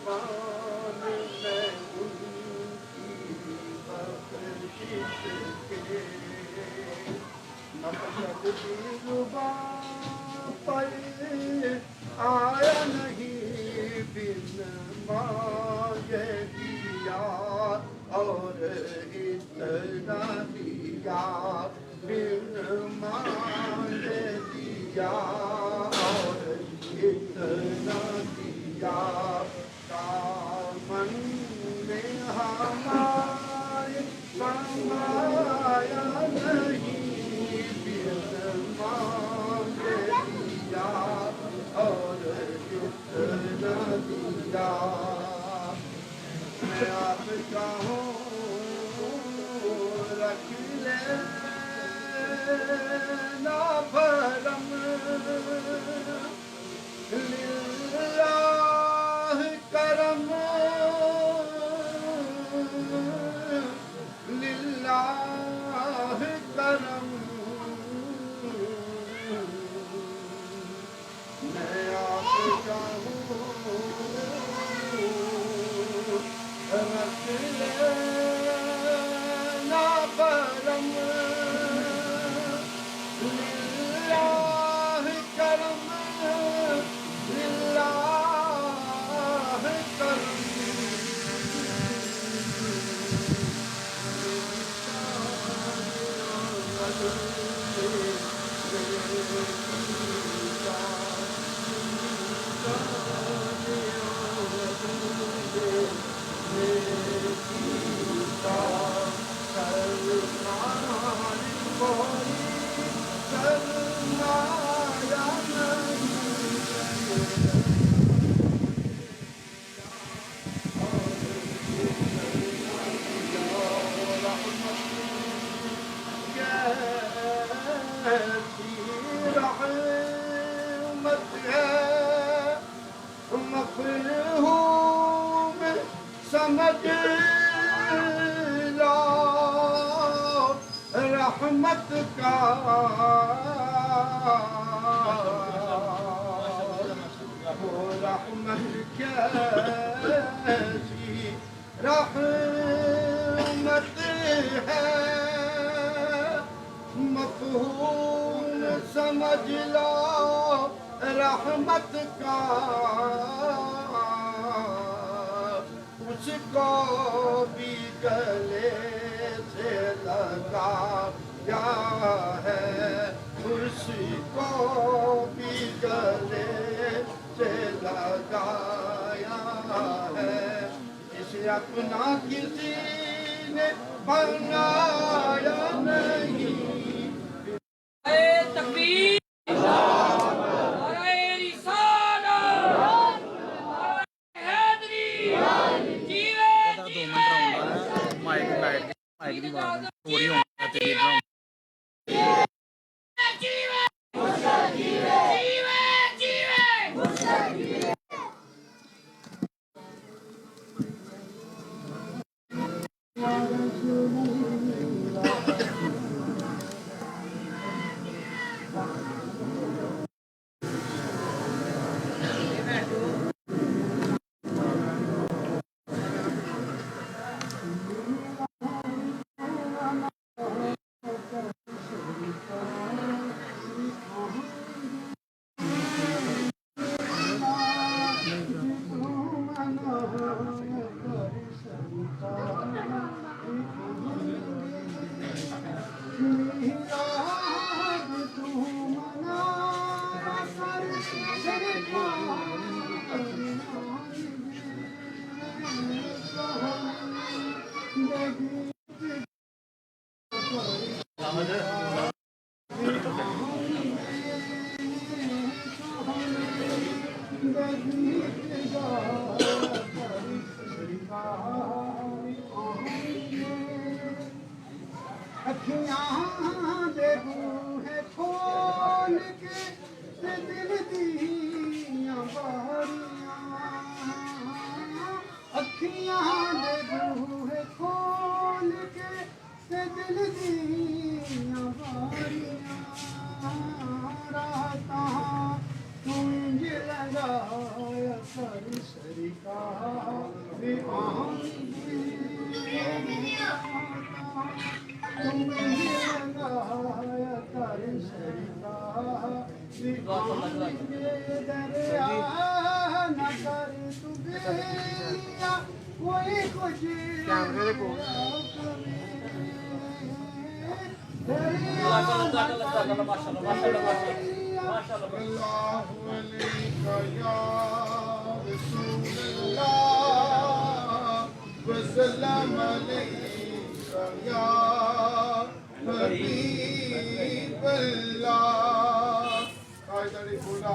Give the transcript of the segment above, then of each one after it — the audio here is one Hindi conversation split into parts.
कुर्बान मैं उनकी बख्शिश के, मकसद दिलरुबां पर आया नहीं बिन मांगे दिया, और इतना दिया बिन मांगे दिया, और इतना दिया। दामन में हमारे समाया नहीं बिन मांगे दिया, और इतना दिया। मैं आपका हूँ रख लेना भरम, लिल्लाह करम, लिल्लाह करम। मैं आपका हूँ रख लेना भरम, लिल्लाह करम, लिल्लाह करम। रहमत है मफहूम समझ लो, रहमत का वो रहमत कैसी रहमत है, मफहूम समझ लो रहमत का, उसको भी गले से लगाया है, उसको भी गले से लगाया है। इसे अपना किसी ने बनाया नहीं। तकबीर, नारे रिसालत, नारे हैदरी, जीवे जीवे। माइक लाइट माइक दी आवाज थोड़ी होनी तेरी ड्रम जीवे जीवे जीवे जीवे। अखियां देखूं है खोल के दिल दियां बारियां, अखियां देखूं है खोल के दिल दियां बारियां, रातां तुंझ लगा लगाया कर शरीका रे तुम्हें लगाया कर शरीका रे दरिया न कर तुझे कोई कुछ कैमरे को वसल्लम अलैका या हबीब अल्लाह। कायदे खुदा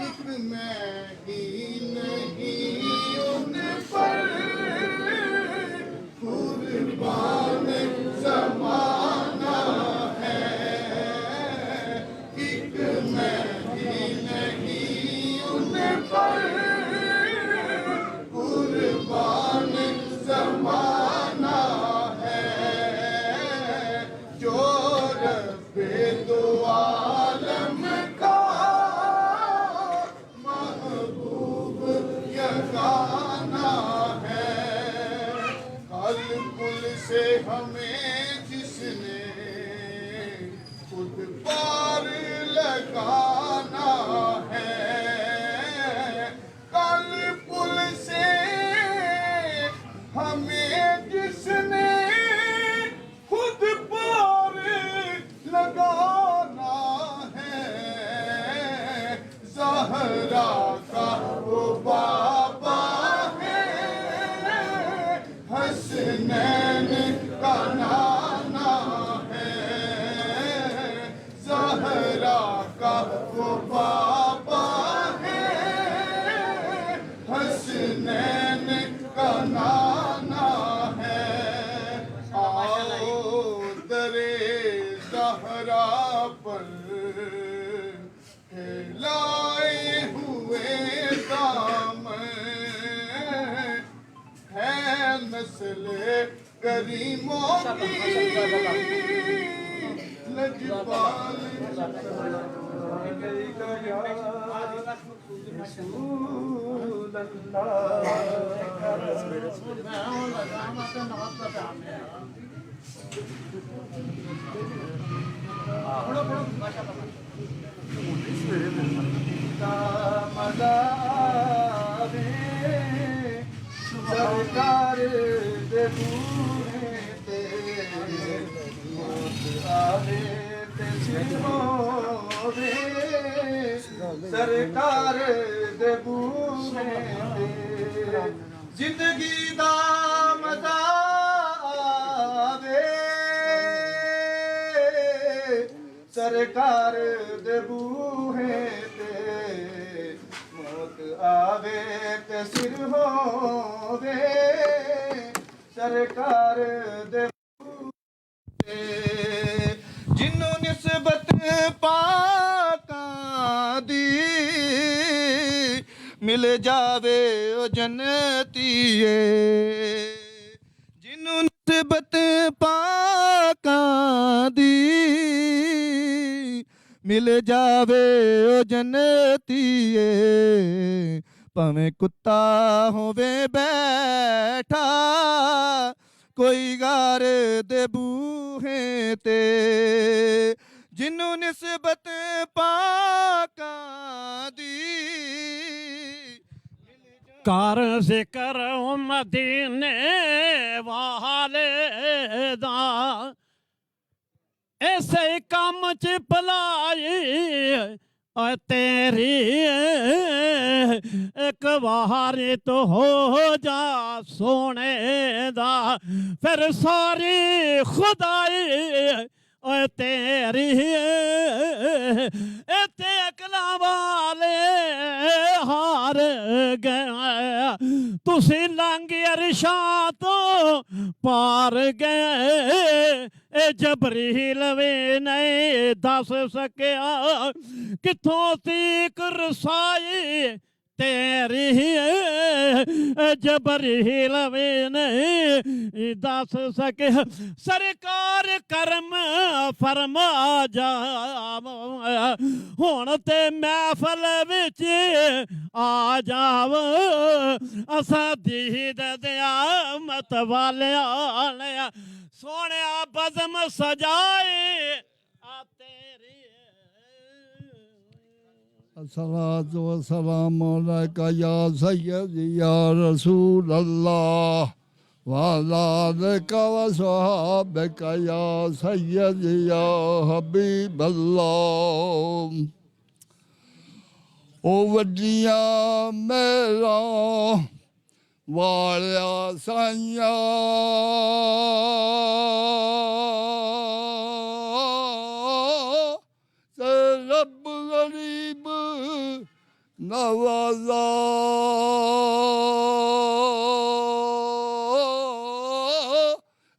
एक मैं ही नहीं उन पर कुर्बान ज़माना है। एक मैं ही नहीं उन पर कुर्बान ज़माना है। जो रब्बे दो आलम का महबूब यगाना है। कल कुल से हमें जिसने खुद पार लगाना है। कल पुल से हमें जिसने खुद पार लगाना है। ज़हरा का वो बाबा है, हसनैन का नाना है। ज़हरा का वो बाबा है, हसनैन का नाना है। आओ दरे ज़हरा पर फैलाए हुए दामन है नस्ल करीमों की लजपाल। रसूल सरकार दे बूहे ते मौत आवे ते सिरोवे। सरकार दे बूहे ते जिंदगी दा मजा आवे। सरकार दे बूहे ते मौत आवे ते सिर होवे। सरकार दे बूहे जिन्नों निस्बत पाकां दी मिल जावे ओ जन्नतीए। जिन्नों निस्बत पाकां दी मिल जावे ओ जन्नतीए। भावें कुत्ता होवे बैठा कोई गार दे बूहे ते। जिन्नों निस्बत पाकां दी कर जिक्र मदीने वाले दा ऐसे कम च भलाई तेरी एक बारी तो हो जा सोने दा फिर सारी खुदाई तेरी इत्ते अकला वाले हार गए तुसी लंघ अरशा तो पार गए। ए जबरील भी नहीं दस सकिया किथों तीक रसाई तेरी जबरील भी नहीं दस सके सरकार करम फरमा जा हुण ते महफल विच आ जाव असा दीद दिया मत वालिया सोने बज़म सजाए आ तेरी अस्सलातु वस्सलामु अलैका या सय्यदी या रसूल अल्लाह वाला आलिका व सहाबिका या सय्यदी या हबीब अल्लाह। ओ वड्डियां मेरा वालिया साइया रब गरीब नवाजा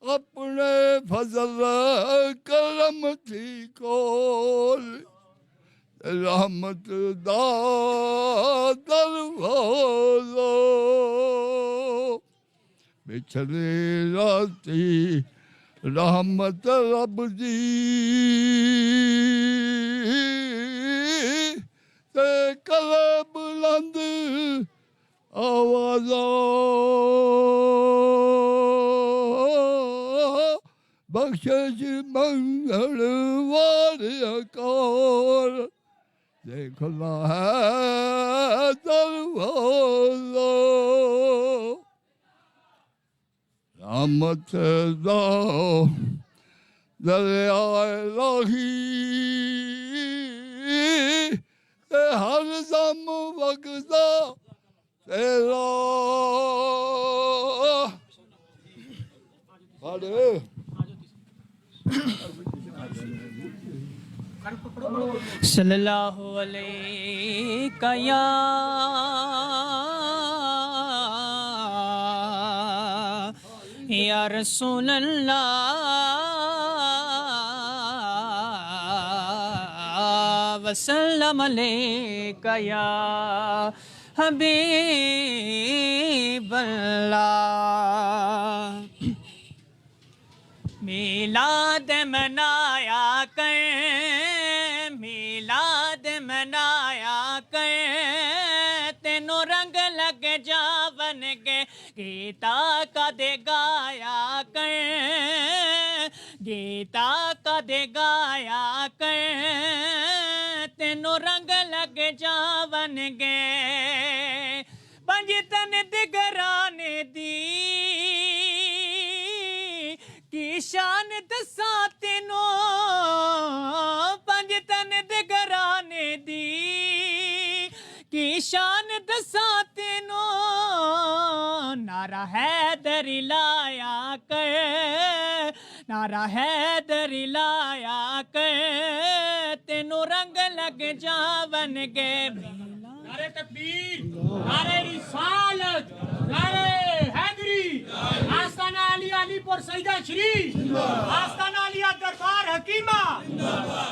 अपने फजल करम थी कोल रहमत दा दरवाज़ो बिछड़े राती रहमत रब दी ते कले बुलंद आवाज़ो बख्शिश मंगल वाले अकार देखना है दरवाज़ो रहमत दा दरियाए लाही हर दम वगदा तेरा सल्लल्लाहु अलैहि या रसूल अल्लाह वसल्लम अलैका या हबीब अल्लाह। मिलाद मनाया कर मिलाद मनाया कर तेनों रंग लग जावन के गीता का दे गाया कर गीता का दे गाया कर तेनों रंग लग जावन गे पंजतन दिगराने दी की शान दसा तेनों पंजतन दिगराने दी की शान दसा तेनों नारा हैदर लाया कर नारा हैदर लाया कर तेनों रंग लग जावन गे नारे तकबीर नारे रिसालत नारे हैदरी आस्ताना अली अलीपुर सईदा श्री आस्ताना अलिया दरबार हकीमा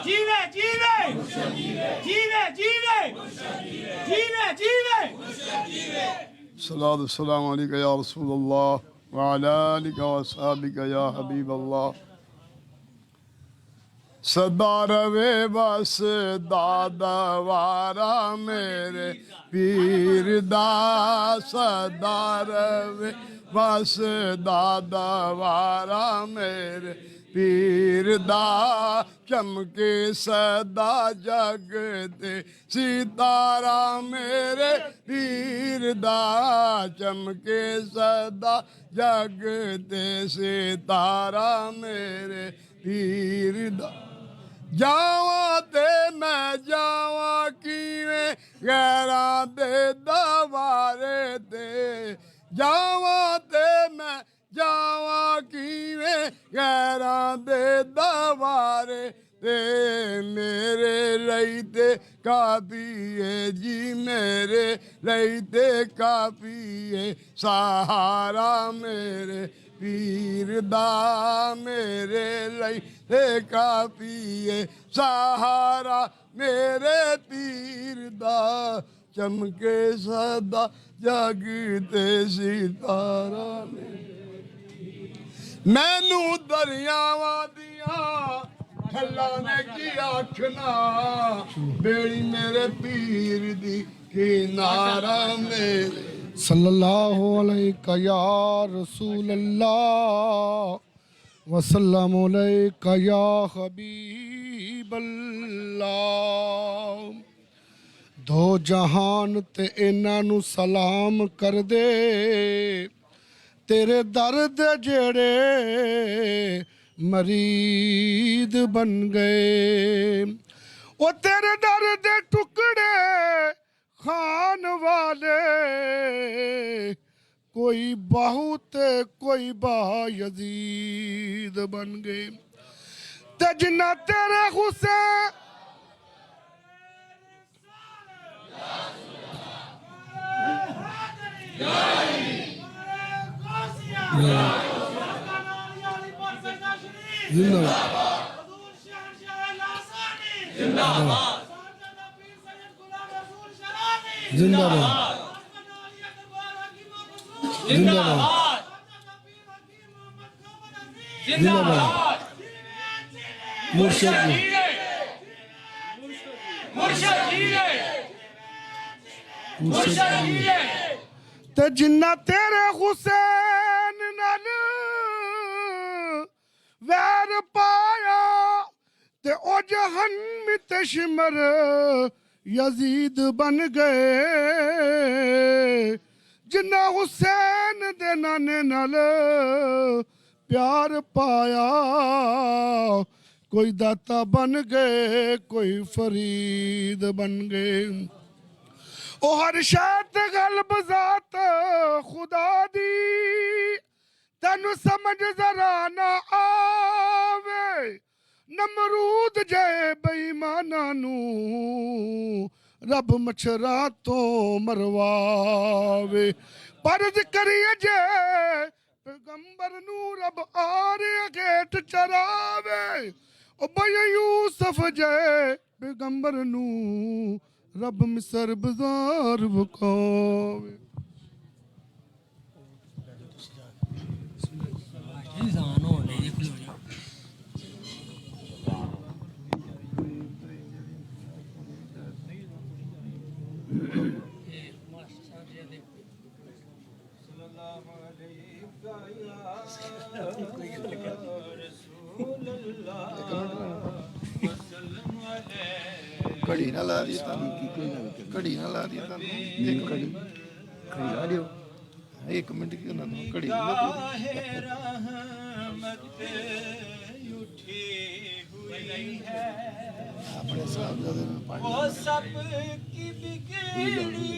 जीवे जीवे जीवे जीवे जीवे जीवे सलातु सलाम अलैका या रसूल अल्लाह व अला आलिका व अस्हाबिका या हबीब अल्लाह। सदा रवे बस दादा वारा मेरे पीर दा सदा रवे बस दादा वारा मेरे पीर दा चमके सदा जग ते सितारा मेरे पीर दा चमके सदा जग ते सितारा मेरे पीर दा। जावा ते मैं जावा किवें गैरां दे दवारे ते जावा ते मैं जावा किवें गैरां दे दवारे ते मेरे लई ते काफी है जी मेरे लई ते काफी है सहारा मेरे पीर दा मेरे लई ते काफी है सहारा मेरे पीर दा चमके सदा जागते सितारा ने मैनू दरियावां दियां ठल्लां ने की आखना बेड़ी मेरे पीर दी किनारा मेरे सल्लल्लाहु अलैका या रसूल अल्लाह वसल्लम अलैका या हबीब अल्लाह दो जहान ते इन्हां नू सलाम कर दे तेरे दर्द जेड़े मरीद बन गए ओ तेरे दर्द टुकड़े खान वाले कोई बहुत कोई बा यजीद बन गए ते जिन्ना तेरे हुसैन ते जिन्ना तेरे हुसैन नाल वैर पाया ते ओ जहन्नम तशमर यजीद बन गए जिन्ना हुसैन दे नाने नाल प्यार पाया कोई दाता बन गए कोई फरीद बन गए ओ हर शात गल्ब जात खुदा दी तेनू समझ जरा ना आवे नमरूद जय बेईमाना नू रब मच्छरा तो मरवावे परज करिए जे पैगंबर नू रब आरे गेट चरावे ओ बय यूसुफ जय पैगंबर नू रब मिसर बाजार वकावे घड़ी ना ला दी घड़ी ना ला दी एक घड़ी ला दियो 1 मिनट की ना घड़ी अपने साहबजादे में वो सब की बिगड़ी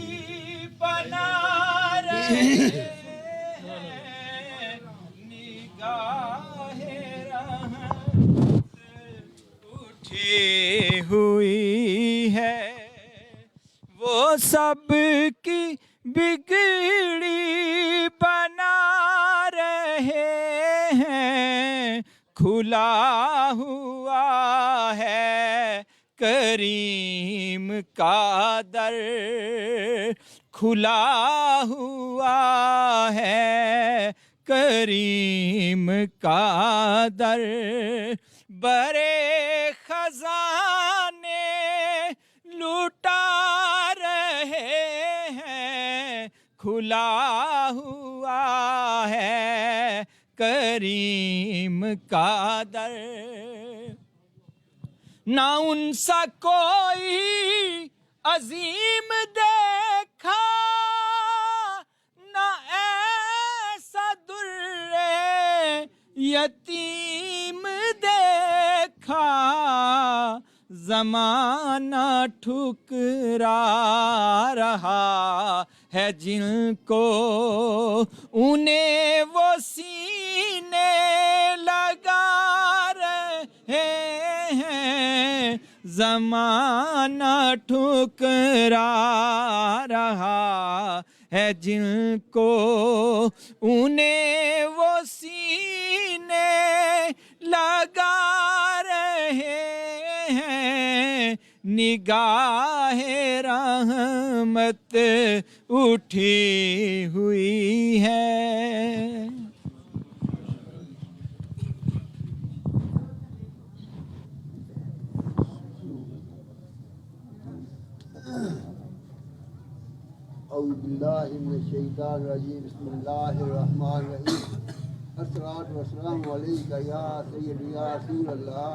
बना रहे निगाहे उठी हुई है वो सब की बिगड़ी बना रहे हैं खुला हुआ है करीम का दर खुला हुआ है करीम का दर बड़े खजाने लुटा रहे हैं खुला हुआ है करीम का दर ना उनसा कोई अजीम देखा ना ऐसा दुर्रे यतीम देखा ज़माना ठुकरा रहा है जिनको उन्हें वो सीने लगा रहे हैं ज़माना ठुकरा रहा है जिनको उन्हें वो सीने लगा रहे हैं निगाहे रहमत उठी हुई है। अस्सलातु वस्सलामु अलैका या सय्यदी या रसूलल्लाह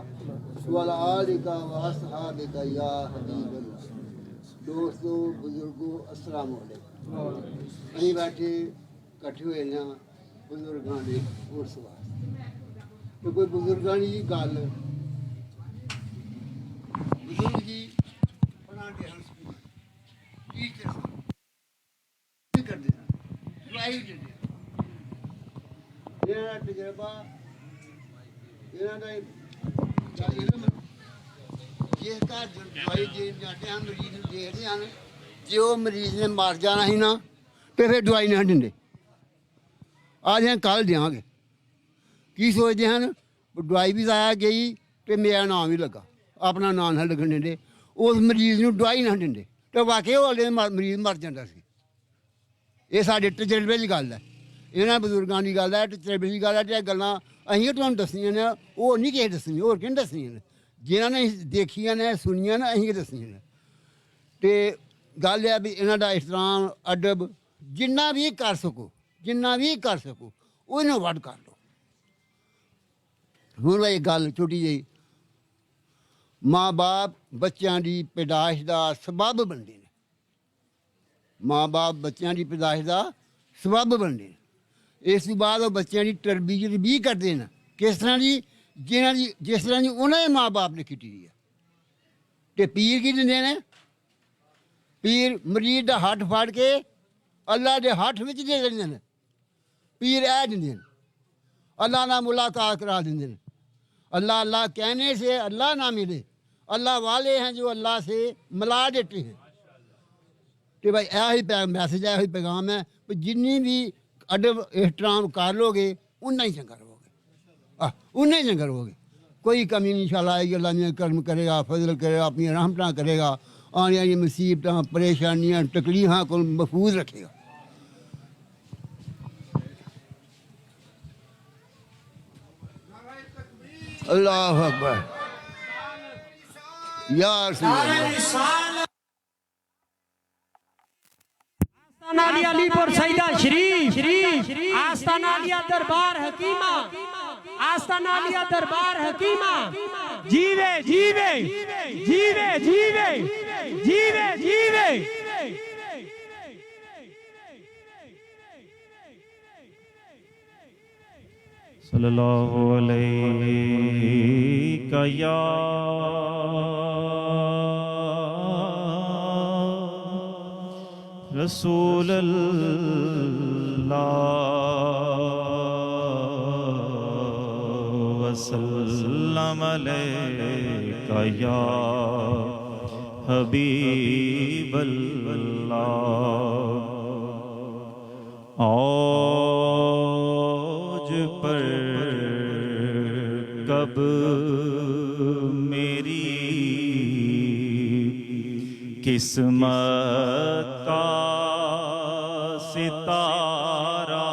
व अला आलिका व अस्हाबिका या हबीबल्लाह। दोस्तों बुजुर्गों अस्सलामु अलैकुम। ਅਸੀਂ बैठे इकट्ठे होए ना बुजुर्गों के उस वास्ते तो कोई बुजुर्गों की गल बुजुर्ग जी पढ़ाते हैं स्कूल टीचर करते हैं लाइव देते ਇਹਨਾਂ ਦਾ ਤਜਰਬਾ ਇਹਨਾਂ ਦਾ ਇਲਮ ਜਿਸ ਘਰ ਦਵਾਈ ਦੇਣ ਜਾਂਦੇ ਹਨ ਮਰੀਜ਼ ਨੂੰ ਦੇਖਦੇ ਹਨ ਜੇ ਉਹ ਮਰੀਜ਼ ਨੇ ਮਰ ਜਾਣਾ ਸੀ ਨਾ ਤੇ ਫਿਰ ਦਵਾਈ ਨਹੀਂ ਦਿੰਦੇ ਆ ਜਾਂ ਕੱਲ੍ਹ ਦਿਆਂਗੇ ਕੀ ਸੋਚਦੇ ਹਨ ਦਵਾਈ ਵੀ ਜ਼ਾਇਆ ਗਈ ਤੇ ਮੇਰਾ ਨਾਮ ਵੀ ਲੱਗਾ ਆਪਣਾ ਨਾਂ ਨਾ ਲੱਗਣ ਦਿੰਦੇ ਉਸ ਮਰੀਜ਼ ਨੂੰ ਦਵਾਈ ਨਾ ਦਿੰਦੇ ਤੇ ਵਾਕਈ ਉਹ ਵਾਲੇ ਮਰੀਜ਼ ਮਰ ਜਾਂਦਾ ਸੀ। ਇਹ ਸਾਡੇ ਤਜਰਬੇ ਦੀ ਗੱਲ ਹੈ ਇਹਨਾਂ ਬਜ਼ੁਰਗਾਂ ਦੀ ਗੱਲ ਹੈ ਤਜਰਬੇ ਦੀ ਗੱਲ ਹੈ ਤੇ ਗੱਲਾਂ ਅਸੀਂ ਤੁਹਾਨੂੰ ਦੱਸੀਆਂ ਨੇ ਉਹ ਨਹੀਂ ਕਿਸੇ ਦੱਸਣੀਆਂ ਹੋਰ ਕਿਹਨੇ ਦੱਸਣੀਆਂ ਨੇ ਜਿਨ੍ਹਾਂ ਨੇ ਦੇਖੀਆਂ ਨੇ ਸੁਣੀਆਂ ਨੇ ਅਸੀਂ ਦੱਸੀਆਂ ਨੇ ਤੇ ਗੱਲ ਹੈ ਵੀ ਇਹਨਾਂ ਦਾ ਇਸਲਾਮ ਅਦਬ ਜਿੰਨਾ ਵੀ ਕਰ ਸਕੋ ਉਹਨੂੰ ਵੱਧ ਕਰ ਲਓ। ਹੁਣ ਇਹ ਗੱਲ ਛੋਟੀ ਜਿਹੀ ਮਾਂ ਬਾਪ ਬੱਚਿਆਂ ਦੀ ਪੈਦਾਇਸ਼ ਦਾ ਸਬੱਬ ਬਣਦੇ ਨੇ ਮਾਂ ਬਾਪ ਬੱਚਿਆਂ ਦੀ ਪੈਦਾਇਸ਼ ਦਾ ਸਬੱਬ ਬਣਦੇ ਨੇ। ਇਸ ਤੋਂ ਬਾਅਦ ਉਹ ਬੱਚਿਆਂ ਦੀ ਤਰਬੀਅਤ ਵੀ ਕਰਦੇ ਨੇ ਕਿਸ ਤਰ੍ਹਾਂ ਦੀ ਜਿਸ ਤਰ੍ਹਾਂ ਦੀ ਉਹਨਾਂ ਦੇ ਮਾਂ ਬਾਪ ਨੇ ਕੀਤੀ ਦੀ ਹੈ। ਅਤੇ ਪੀਰ ਕੀ ਦਿੰਦੇ ਨੇ ਪੀਰ ਮਰੀਜ਼ ਦਾ ਹੱਥ ਫੜ ਕੇ ਅੱਲਾ ਦੇ ਹੱਥ ਵਿੱਚ ਦੇ ਦਿੰਦੇ ਨੇ ਪੀਰ ਇਹ ਦਿੰਦੇ ਨੇ अल्लाह ना मुलाकात करा देंगे। अल्लाह अल्लाह कहने से अल्लाह ना मिले, अल्लाह वाले हैं जो अल्लाह से मिला देते हैं। तो भाई यही मैसेज है, यही पैगाम है कि जिन्नी भी अदब एहतराम कर लोगे उन्ना ही चंगा रहोगे, उन्ना ही चंगा रहोगे। कोई कमी नहीं इंशाअल्लाह अल्लाह ने कर्म करेगा, फजल करेगा, अपनी रहमत करेगा, आने वाली मुसीबत परेशानियाँ तकलीफ़ को महफूज रखेगा। अल्लाह अकबर यार आस्ताना अलीपुर सईदा शरीफ आस्ताना दरबार हकीमा, आस्ताना दरबार हकीमा। जीवे जीवे जीवे जीवे जीवे जीवे सल्लल्लाहु अलैहि या रसूल अल्लाह वसल्लम अलैका या हबीब अल्लाह। औज पर कब मेरी किस्मत का सितारा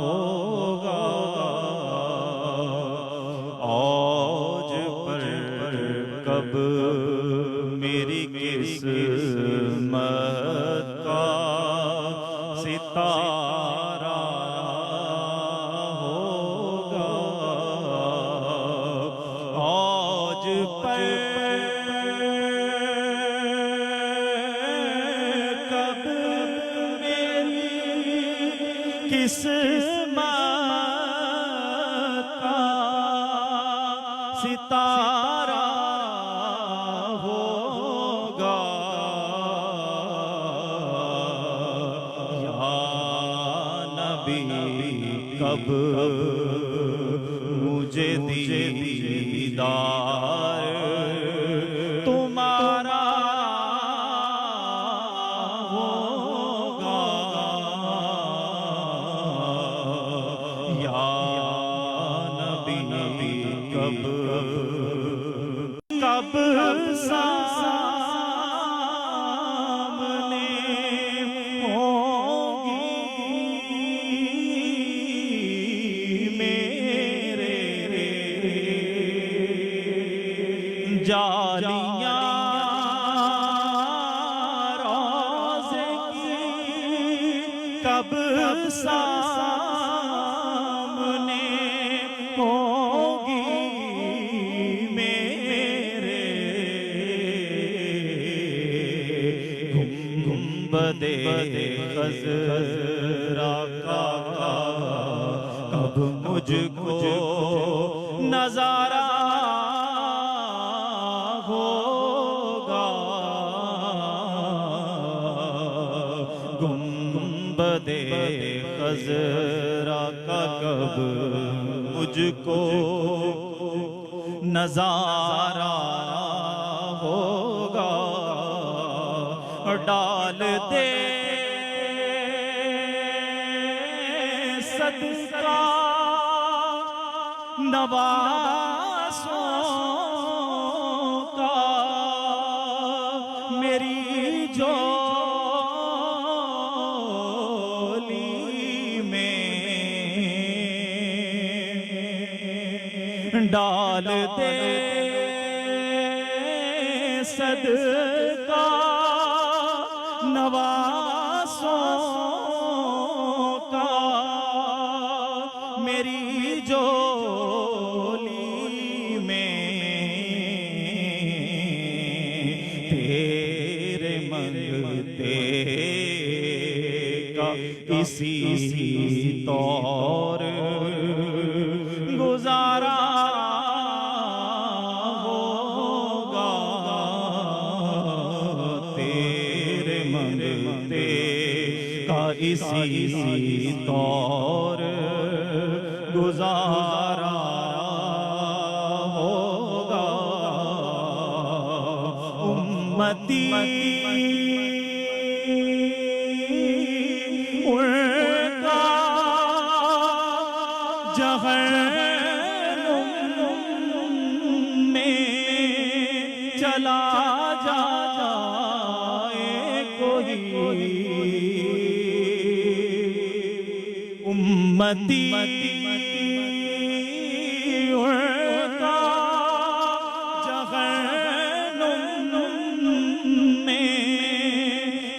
होगा, औज पर कब मेरी किस्मत का सितारा होगा, औज पर कब मेरी किस्मत का सितारा होगा। या नबी कब मुझे दीदार तुम्हारा होगा। या नबी कब जालियां रोज़े की कब सामने होगी मेरे गुंबदे खज़रा का कब मुझको नजारा होगा गुंबदे खज़रा का कब मुझको नजारा होगा डाल दे सदका नवासों का मेरी झोली में डाल दे सदका नवासों का मेरी झोली में तेरे मंगते का इसी तौर गुजारा होगा तेरे मंगते का इसी तौर गुजारा होगा उम्मती उनका जहन्नुम में चला जाए कोई उम्मती उनका जहन्नुम में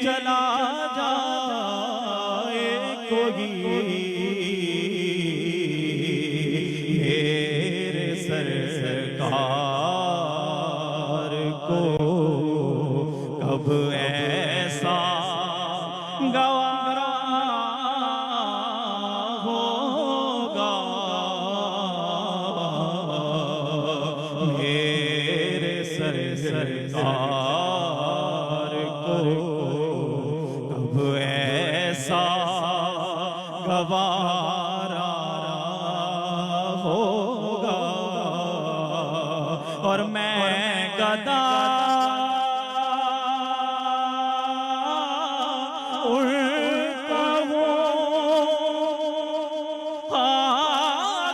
चला जाए कोई मेरे सरकार को कब ऐसा गवारा होगा मेरे सरकार को कब ऐसा गवारा होगा और मैं गदा उनका हूँ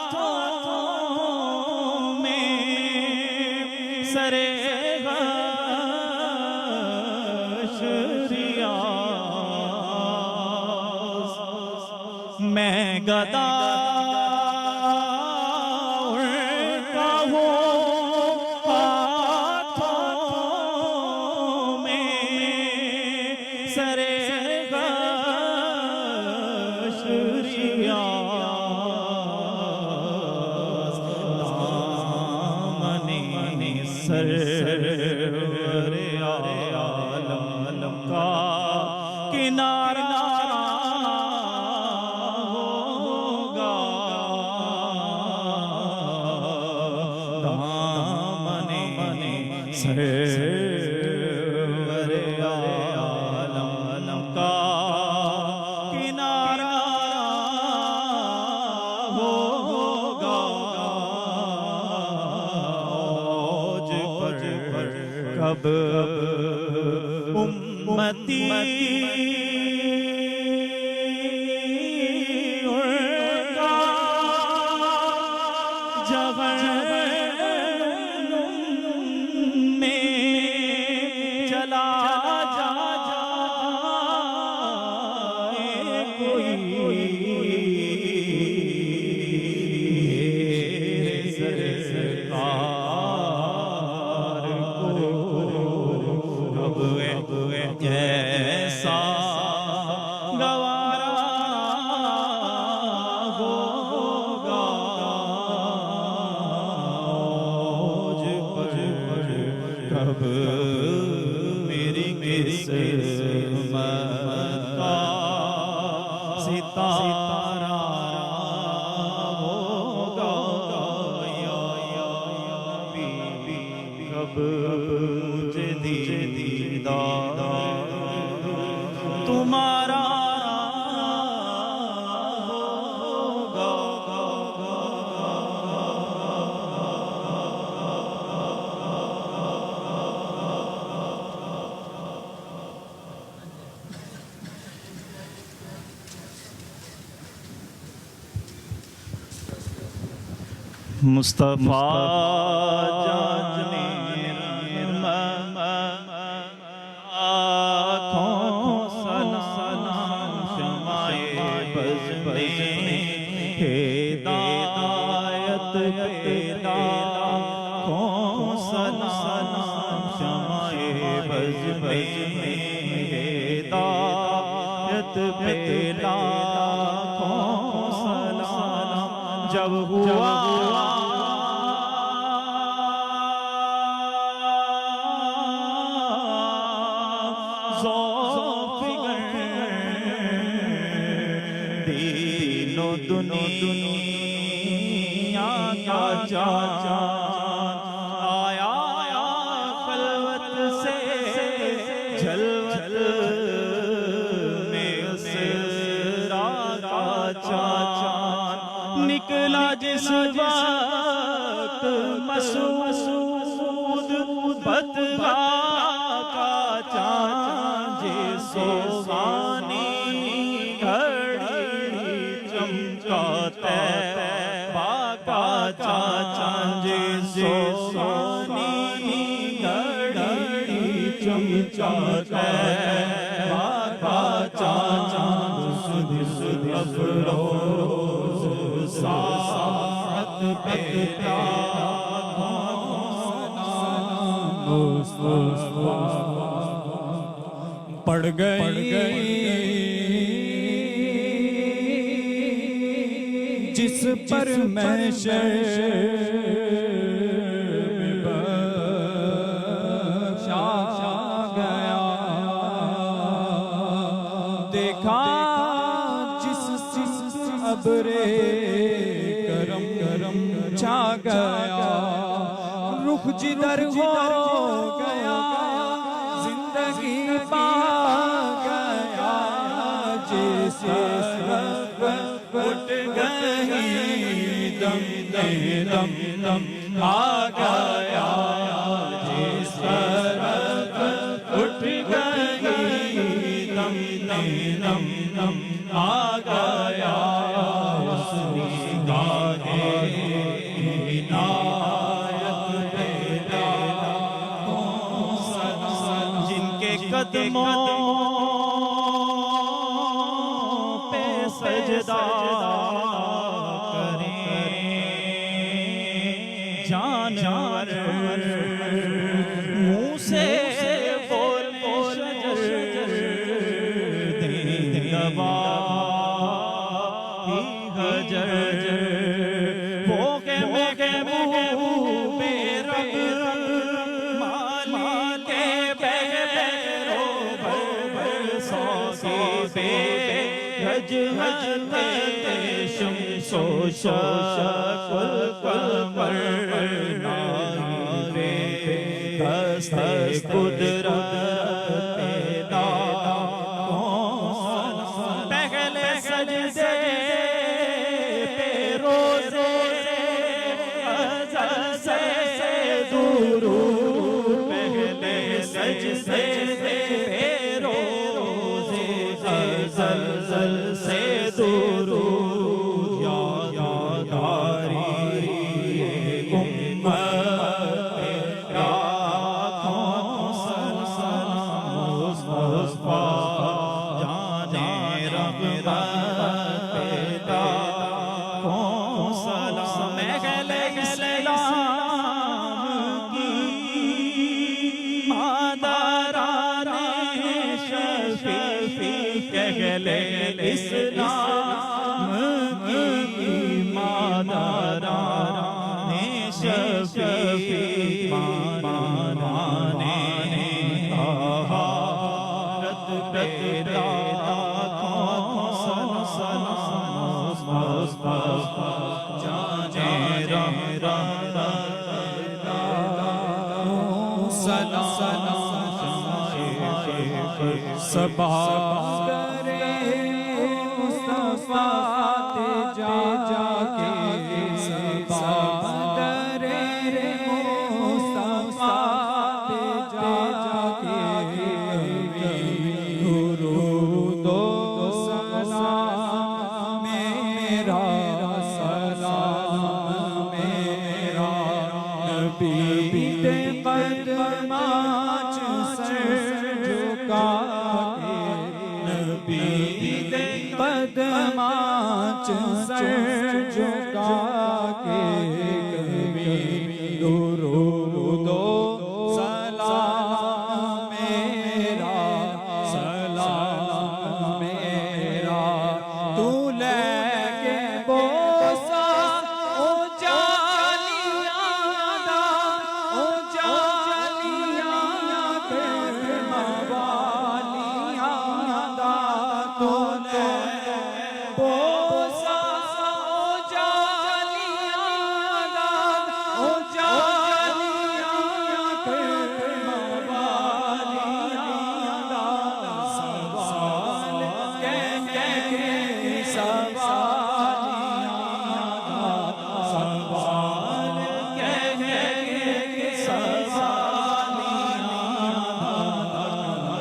हाथों में सरे मैं गदा उनका हूँ हाथों में सरे दामने सरवरे आलम का किनारा होगा दामने सरवरे आलम का किनारा होगा औज पर कब उम्मती उनका जहन्नुम में चला जाए कोई सरकार कब मेरी किस्मत का सितारा होगा या कब मुझे दीदार तुम्हारा मुस्तफा जाने आँखों सलाम शमाए बज़ में हिदायत पेदा आँखों सलाम शमाए बज़ में हिदायत पेदा आँखों सलाम जब हुआ दीनो दुनिया का चाचा आया खलवत से झलवत में सिरा का चाचा निकला जिस वक्त मसूद बदगा का चाचा जिसो बाका चाचा जिसो सोनी घड़ी चमचाता बाका चाचा सुध सुध अफरोज साथ पेदा पड़ गई जिस पर मैं बख्शा गया देखा जिस अबरे करम छा गया रुख जिधर हो गया जिंदगी पा गया जैसे उठ गई दम दम दम आ गया जिस तरफ उठ गई दम दम दम आ गया उसने गाहे इनायत पेदा जिनके कदमों पे सजदा जानवर मुँह से बोले शजर दवा ही हजर वो के मुँह बेरब माली के पैरो भर सौ पे हज हज शमसो शकुल कमर नारे हस्ते कुदरत पैदा पहले सजदे पे रोज़े अज़ल से दुरूद पहले सजदे पे रोज़े अज़ल से दुरूद यादारी इस्लाम की मादारा ने शफी माना सबा करे मुस्तफा ते जाके सबा करे मुस्तफा ते जाके दुरूदो सलाम मेरा सलाम मेरा नबी दे कदमां च सर झुका के नबी दे कदमां च सर झुका के कभी दुरूदो सलाम मेरा तू लेके बोसा ओ जालियां दा ओ जालियां करमवालियां दा तू ले बोसा ओ जालियां दा ओ जालियां करमवालियां दा सवाल कह के सवालियां दा सवाल कह के सवालियां दा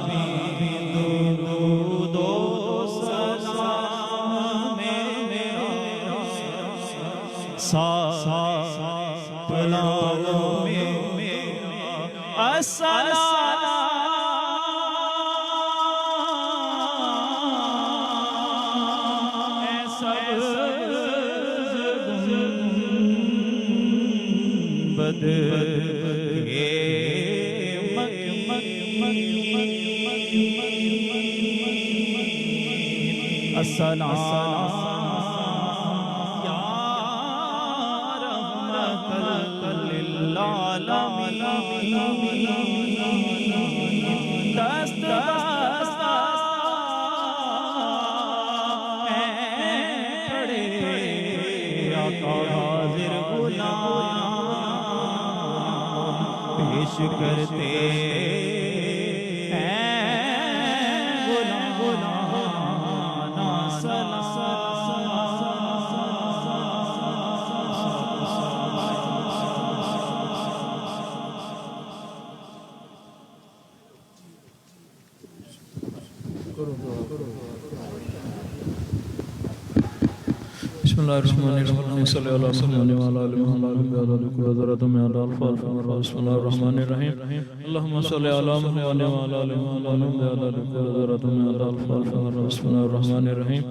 नबी दुरूदो सलाम मेरा सा पलाओ मेरा बद या रहमतल लिल आलमीन दस्त खड़े आका हाजिर गुलाम पेश करते बिस्मिल्लाहिर्रहमानिर्रहीम सल्लल्लाहु अलैहि बिस्मिल्लाहिर्रहमानिर्रहीम अल्लाहुम्मा सल्लि अला मुहम्मद व अला आलि मुहम्मद बिस्मिल्लाहिर्रहमानिर्रहीम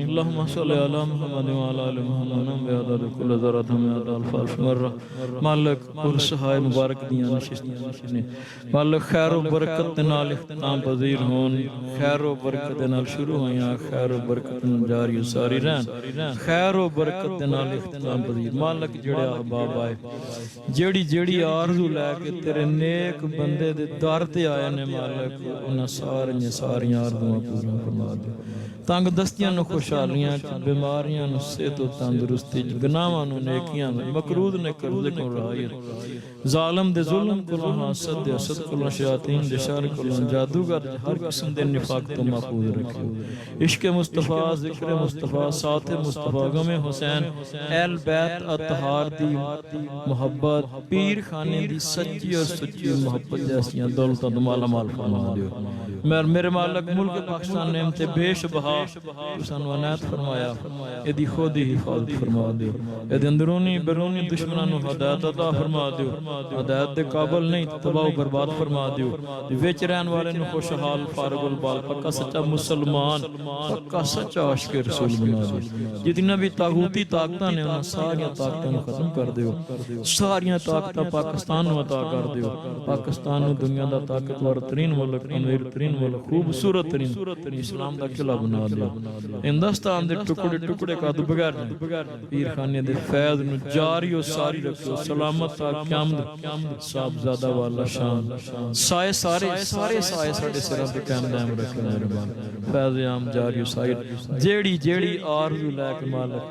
अल्लाहुम्मा सल्लि अला मुहम्मद व अला आलि मुहम्मद मालिक पुरसहाय मुबारक दियां नशिस्तां मालिक खैर व बरकत दे नाल इख्तिताम पजीर होन खैर व बरकत दे नाल शुरू होइयां खैर व बरकत नाल जारी सारी रहन खैर व बरकत दे नाल इख्तिताम पजीर मालिक जेड़े अहबाब आए जेड़ी जेड़ी आरज़ू लैके तेरे नेक बंदे दे दर ते आए ने मालिक उन्हां सारियां आरज़ूआं पूरी फरमा दे तंग दस्तियां नु खुशहालियां बीमारियां नु सेहत तंदुरुस्ती गुनाहां नु नेकियां मकरूद ने कर्ज़े को रायत जालिम दे जुल्म को हसद दे हसद को शयातीन दे शर को जादूगर हर किस्म दे निफाक तो महफूज रखियो इश्क मुस्तफा जिक्र मुस्तफा साथ मुस्तफा गमे हुसैन अहल बैत अतहार दी मोहब्बत पीर खाने दी सच्ची और सच्ची मोहब्बत जैसियां दौलतां तो माला माल फरमा दियो मेरे मालिक मुल्क पाकिस्तान ने हमते बेशबहा सानू अनायत फरमाया एदी खुद ही हिफाजत फरमा दियो एदे अंदरूनी बैरूनी दुश्मनां नु हिदायत अता फरमा दियो हिदायत दे काबिल नहीं तबाह बर्बाद फरमा दियो विच रहन वाले नु खुशहाल फारगुल बाल पक्का सच्चा मुसलमान पक्का सच्चा आशिक रसूल बना दियो जितनी भी तागूती ताकतां ने उन्हां सारियां ताकतां नु खत्म कर दियो सारियां ताकतां पाकिस्तान नु अता कर दियो पाकिस्तान नु दुनिया दा ताकतवर तरीन मुल्क अमीर तरीन मुल्क खूबसूरत तरीन इस्लाम दा किला बना दियो हिंदुस्तान दे टुकड़े टुकड़े का दो बगैर पीर खाने दे फैज नु जारी और सारी रखो सलामत ता क़यामत साहबजादा वाला शान साए सारे सारे साए साडे सिरां ते कायम दायम रखे मेहरबान फैज आम जारी और सारी जेड़ी जेड़ी आरज़ू लेके मालिक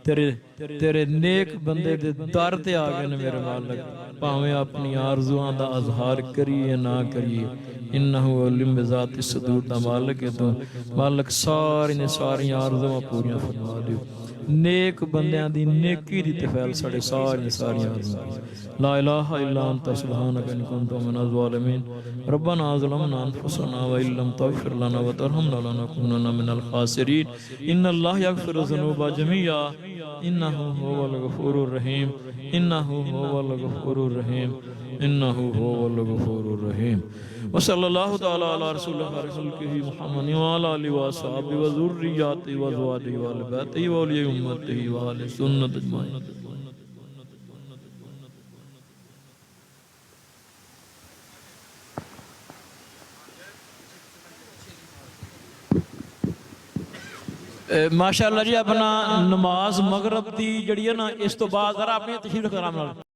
तेरे नेक बंदे दे दर ते आ गए ने मेरे मालिक भावें अपनी आरजुआं दा इजहार करिए ना करिए इन्नहु अलिम बिज़ाति सदूर दा मालिक है तो मालिक सारी ने सारी आरजुआं पूरियां फरमा दियो नेक बंदियां दी नेकी दी तफैल साढ़े सारी आरजुआं ला इलाहा इल्ला अंता सुब्हानका इन्नी कुन्तु मिनज़ ज़ालिमीन रब्बना ज़लमना अनफुसना व इल्लम तग़फिर लना व तरहमना लनकुनन्ना मिनल खासिरीन इन्नल्लाह यग़फिरु ज़ुनूबा जमीआ इन्नहु हुवल गफ़ूरुर रहीम इन्नहु हुवल गफ़ूरुर रहीम इन्नहु हुवल गफ़ूरुर रहीम व सल्लल्लाहु तआला अला रसूलिहि मुहम्मद व अला आलिहि व अस्हाबिहि व ज़ुर्रिय्यतिहि व अज़वाजिहि व अहलि बैतिहि व औलिया उम्मतिहि व अहलि सुन्नत अजमाइन। माशाअल्लाह जी अपना नमाज मगरब दी जड़ी है ना इस तो बाद जरा अपनी तशरीफ कराम नाल